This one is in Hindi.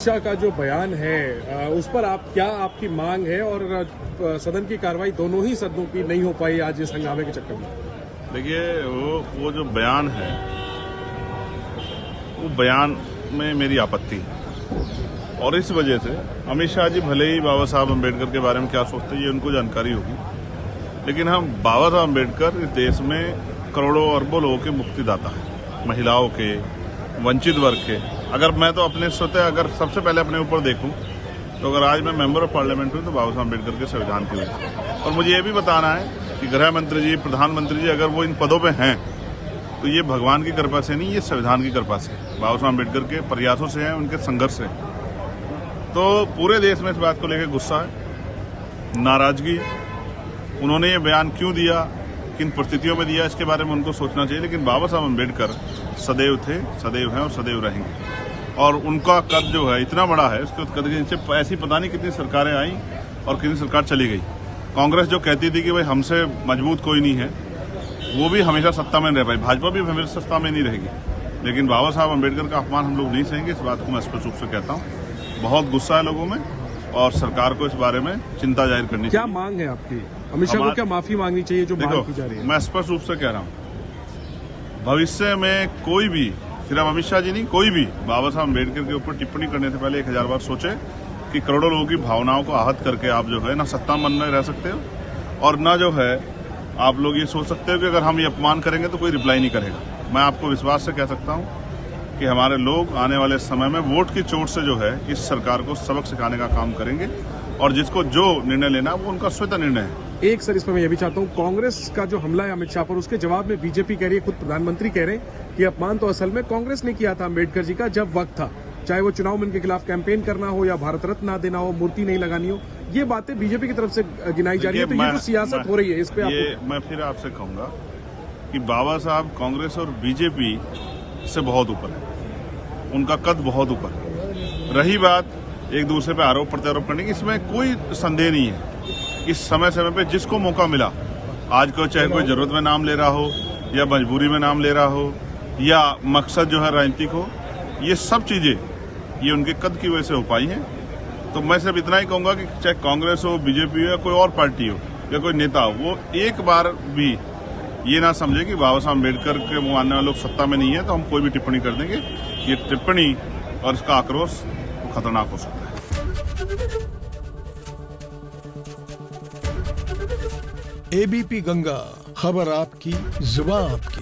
शाह का जो बयान है उस पर आप क्या आपकी मांग है और सदन की कार्रवाई दोनों ही सदनों की नहीं हो पाई आज इस हंगामे के चक्कर में? देखिए वो जो बयान है वो बयान में मेरी आपत्ति है और इस वजह से अमित शाह जी भले ही बाबा साहब अम्बेडकर के बारे में क्या सोचते हैं ये उनको जानकारी होगी, लेकिन हम बाबा साहब अम्बेडकर इस देश में करोड़ों अरबों लोगों के मुक्तिदाता हैं, महिलाओं के, वंचित वर्ग के। अगर मैं तो अपने स्वतः अगर सबसे पहले अपने ऊपर देखूं तो अगर आज मैं मेंबर ऑफ पार्लियामेंट हूं तो बाबा साहब अम्बेडकर के संविधान की वजह से। और मुझे ये भी बताना है कि गृह मंत्री जी, प्रधानमंत्री जी अगर वो इन पदों पे हैं तो ये भगवान की कृपा से नहीं, ये संविधान की कृपा से, बाबा साहब अम्बेडकर के प्रयासों से है, उनके संघर्ष से। तो पूरे देश में इस बात को लेकर गुस्सा है, नाराजगी। उन्होंने ये बयान क्यों दिया, किन परिस्थितियों में दिया, इसके बारे में उनको सोचना चाहिए। लेकिन बाबा साहब अम्बेडकर सदैव थे, सदैव हैं और सदैव रहेंगे। और उनका कद जो है इतना बड़ा है, उसके कद के नीचे ऐसी पता नहीं कितनी सरकारें आई और कितनी सरकार चली गई। कांग्रेस जो कहती थी कि भाई हमसे मजबूत कोई नहीं है, वो भी हमेशा सत्ता में नहीं रह पाई, भाजपा भी हमेशा सत्ता में नहीं रहेगी। लेकिन बाबा साहब अम्बेडकर का अपमान हम लोग नहीं सहेंगे, इस बात को मैं स्पष्ट रूप से कहता हूँ। बहुत गुस्सा है लोगों में और सरकार को इस बारे में चिंता जाहिर करनी चाहिए। क्या मांग है आपकी? अमित शाह को क्या माफी मांगनी चाहिए जो मांग की जा रही है? मैं स्पष्ट रूप से कह रहा हूँ, भविष्य में कोई भी, सिर्फ अमित शाह जी नहीं, कोई भी बाबा साहब अम्बेडकर के ऊपर टिप्पणी करने से पहले 1000 बार सोचे कि करोड़ों लोगों की भावनाओं को आहत करके आप जो है ना सत्ता मन में रह सकते हो और ना जो है आप लोग ये सोच सकते हो कि अगर हम ये अपमान करेंगे तो कोई रिप्लाई नहीं करेगा। मैं आपको विश्वास से कह सकता हूँ कि हमारे लोग आने वाले समय में वोट की चोट से जो है इस सरकार को सबक सिखाने का काम करेंगे और जिसको जो निर्णय लेना वो उनका स्वतः निर्णय है। एक सर इसमें मैं ये भी चाहता हूँ, कांग्रेस का जो हमला है अमित शाह पर, उसके जवाब में बीजेपी कह रही है, खुद प्रधानमंत्री कह रहे हैं कि अपमान तो असल में कांग्रेस ने किया था अम्बेडकर जी का जब वक्त था, चाहे वो चुनाव में उनके खिलाफ कैंपेन करना हो या भारत रत्न ना देना हो, मूर्ति नहीं लगानी हो। ये बातें बीजेपी की तरफ से गिनाई जा रही है, तो ये जो सियासत हो रही है इस पे मैं फिर आपसे कहूंगा कि बाबा साहब कांग्रेस और बीजेपी से बहुत ऊपर है, उनका कद बहुत ऊपर है। रही बात एक दूसरे पे आरोप प्रत्यारोप करने की, इसमें कोई संदेह नहीं है। इस समय समय पे जिसको मौका मिला, आज को चाहे कोई जरूरत में नाम ले रहा हो या मजबूरी में नाम ले रहा हो या मकसद जो है राजनीतिक हो, ये सब चीजें ये उनके कद की वजह से हो पाई हैं। तो मैं सिर्फ इतना ही कहूंगा कि चाहे कांग्रेस हो, बीजेपी हो या कोई और पार्टी हो या कोई नेता हो, वो एक बार भी ये ना समझे कि बाबा साहब अम्बेडकर के मानने वाले लोग सत्ता में नहीं है तो हम कोई भी टिप्पणी कर देंगे। ये टिप्पणी और इसका आक्रोश खतरनाक हो सकता है। एबीपी गंगा, खबर आपकी, जुबान आपकी।